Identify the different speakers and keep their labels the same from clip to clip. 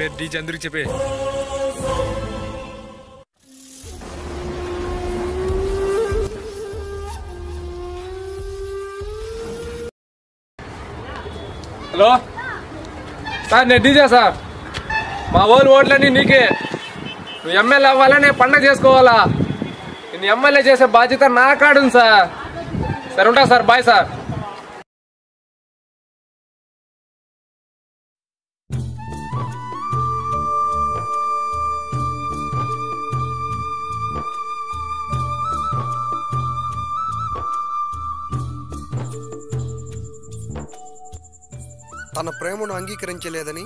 Speaker 1: చెప్పే డీజే అందరికి చెప్పే. హలో సార్, నేను డీజే సార్. మా ఓళ్ళు ఓట్లన్నీ నీకే. నువ్వు ఎమ్మెల్యే అవ్వాలని పండగ చేసుకోవాలా. నేను ఎమ్మెల్యే చేసే బాధ్యత నా కాడుంది సార్. సరే ఉంటా సార్, బాయ్ సార్.
Speaker 2: తన ప్రేమను అంగీకరించలేదని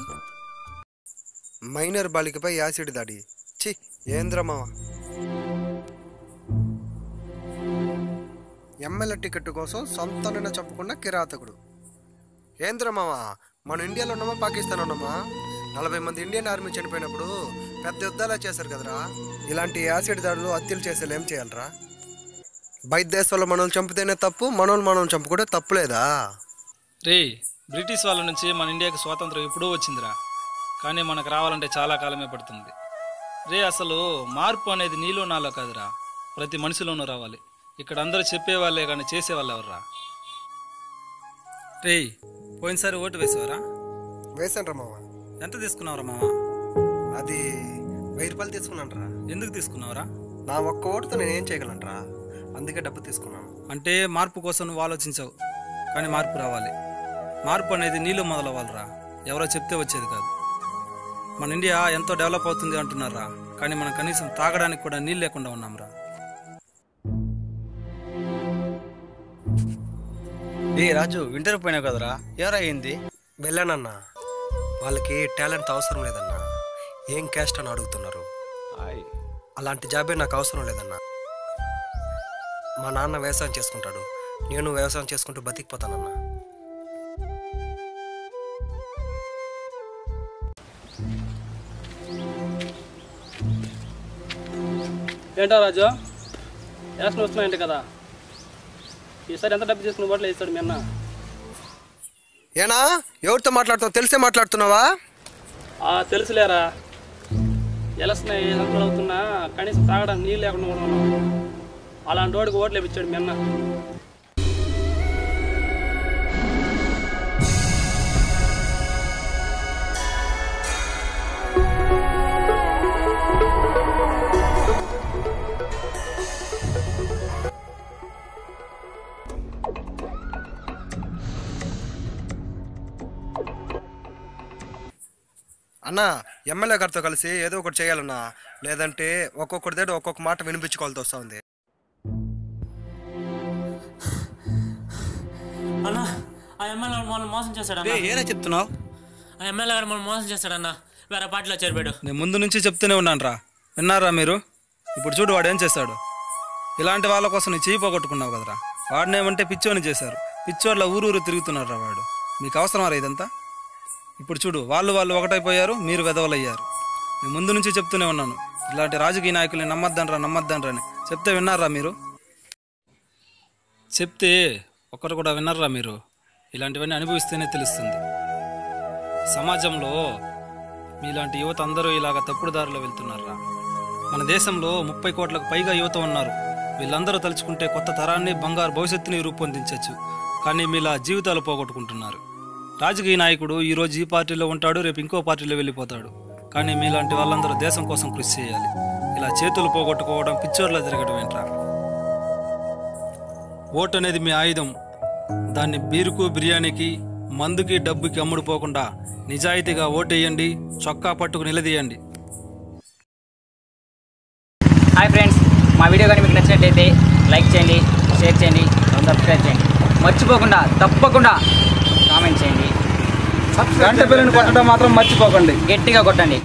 Speaker 2: మైనర్ బాలికపై యాసిడ్ దాడి. చి ఏంద్రమావ. ఎమ్మెల్యే టికెట్ కోసం సొంతనైనా చెప్పుకున్న కిరాతకుడు. ఏంద్రమావ, మన ఇండియాలో ఉన్నామా పాకిస్తాన్ ఉన్నామా? 40 మంది ఇండియన్ ఆర్మీ చనిపోయినప్పుడు పెద్ద యుద్ధాలే చేశారు కదరా. ఇలాంటి యాసిడ్ దాడులు హత్యలు చేసేలా ఏం చేయాలరా? బయట దేశాల్లో మనల్ని చంపితేనే తప్పు, మనల్ని చంపుకుంటే తప్పులేదా?
Speaker 3: రే, బ్రిటిష్ వాళ్ళ నుంచి మన ఇండియాకి స్వాతంత్రం ఎప్పుడూ వచ్చిందిరా. కానీ మనకు రావాలంటే చాలా కాలమే పడుతుంది రే. అసలు మార్పు అనేది నీలో నాలో కాదురా, ప్రతి మనిషిలోనూ రావాలి. ఇక్కడ అందరూ చెప్పేవాళ్ళే కానీ చేసేవాళ్ళు ఎవర్రా? రే, పోయినసారి ఓటు వేసేవారా?
Speaker 2: వేసాను రా మామ.
Speaker 3: ఎంత తీసుకున్నావురా మామ?
Speaker 2: అది 1000 రూపాయలు తీసుకున్నాను రా.
Speaker 3: ఎందుకు తీసుకున్నావురా?
Speaker 2: నా ఒక్క ఓటుతో నేనేం చేయగలను రా, అందుకే డబ్బు తీసుకున్నాను.
Speaker 3: అంటే మార్పు కోసం నువ్వు ఆలోచించావు, కానీ మార్పు రావాలి. మార్పు అనేది నీళ్ళు మొదలవ్వాలిరా, ఎవరో చెప్తే వచ్చేది కాదు. మన ఇండియా ఎంతో డెవలప్ అవుతుంది అంటున్నారా, కానీ మనం కనీసం తాగడానికి కూడా నీళ్ళు లేకుండా ఉన్నాంరా.
Speaker 4: ఏ రాజు, వింటర్ పోయినావు కదరా, ఎవరయ్యింది?
Speaker 2: వెళ్ళానన్నా. వాళ్ళకి టాలెంట్ అవసరం లేదన్నా, ఏం క్యాస్ట్ అని అడుగుతున్నారు. అలాంటి జాబే నాకు అవసరం లేదన్నా. మా నాన్న వ్యవసాయం చేసుకుంటాడు, నేను వ్యవసాయం చేసుకుంటూ బతికిపోతానన్నా.
Speaker 5: ఏంటో రాజు, యాక్షన్ వస్తున్నాయంటే కదా, ఈసారి ఎంత డబ్బు చేసుకుని ఓట్లు వేస్తాడు మీ అన్న?
Speaker 2: ఏనా ఎవరితో మాట్లాడుతావు? తెలిసే మాట్లాడుతున్నావా?
Speaker 5: తెలుసులేరా, ఎలక్షన్ సంవత్సరాలు అవుతున్నా కనీసం తాగడానికి నీళ్ళు లేకుండా కూడా ఉన్నాం. అలాంటి వాడికి ఓట్లు వేయించాడు మీ అన్న.
Speaker 2: అన్నా, ఎమ్మెల్యే గారితో కలిసి ఏదో ఒకటి చేయాలన్నా, లేదంటే ఒక్కొక్కటి దగ్గర ఒక్కొక్క మాట వినిపించుకోవాల్సి వస్తుంది.
Speaker 6: అన్నా, ఆ ఎమ్మెల్యే మనల్ని మోసం చేశాడన్నా.
Speaker 4: ఏనా చెప్తున్నావు?
Speaker 6: ఆ ఎమ్మెల్యే గారు మనల్ని మోసం చేశాడన్నా, వేరే పార్టీలో చేరిపోయాడు.
Speaker 3: నేను ముందు నుంచి చెప్తూనే ఉన్నాను రా, విన్నారా మీరు? ఇప్పుడు చూడు వాడు ఏం చేశాడు. ఇలాంటి వాళ్ళ కోసం నీ చేయి పోగొట్టుకున్నావు కదరా. వాడినేమంటే పిచ్చోని చేశారు, పిచ్చోళ్ళ ఊరూరు తిరుగుతున్నారు రా. వాడు మీకు అవసరమా ఇదంతా? ఇప్పుడు చూడు, వాళ్ళు ఒకటైపోయారు, మీరు వెదవలయ్యారు. నేను ముందు నుంచి చెప్తూనే ఉన్నాను, ఇలాంటి రాజకీయ నాయకుల్ని నమ్మద్దండ్రా అని చెప్తే విన్నారా మీరు? చెప్తే ఒక్కరు కూడా విన్నారా మీరు? ఇలాంటివన్నీ అనుభవిస్తేనే తెలుస్తుంది. సమాజంలో మీలాంటి యువత అందరూ ఇలాగ తప్పుడు దారిలో వెళ్తున్నారా. మన దేశంలో 30 కోట్లకు పైగా యువత ఉన్నారు. వీళ్ళందరూ తలుచుకుంటే కొత్త తరాన్ని, బంగారు భవిష్యత్తుని రూపొందించవచ్చు. కానీ మీలా జీవితాలు పోగొట్టుకుంటున్నారు. రాజకీయ నాయకుడు ఈరోజు ఈ పార్టీలో ఉంటాడు, రేపు ఇంకో పార్టీలో వెళ్ళిపోతాడు. కానీ మీలాంటి వాళ్ళందరూ దేశం కోసం కృషి చేయాలి. ఇలా చేతులు పోగొట్టుకోవడం, పిచ్చోర్లా తిరగడం ఏంట్రా? ఓటు అనేది మీ ఆయుధం. దాన్ని బీరుకు, బిర్యానీకి, మందుకి, డబ్బుకి అమ్ముడుపోకుండా నిజాయితీగా ఓటేయండి, చొక్కా పట్టుకు నిలదీయండి.
Speaker 7: హాయ్ ఫ్రెండ్స్, మా వీడియో కానీ మీకు నచ్చినట్లయితే లైక్ చేయండి, షేర్ చేయండి, సబ్స్క్రైబ్ చేయండి. మర్చిపోకుండా తప్పకుండా కామెంట్ చేయండి.
Speaker 3: గంట బెల్లుని కొట్టడం మాత్రం మర్చిపోకండి.
Speaker 7: గట్టిగా కొట్టండి.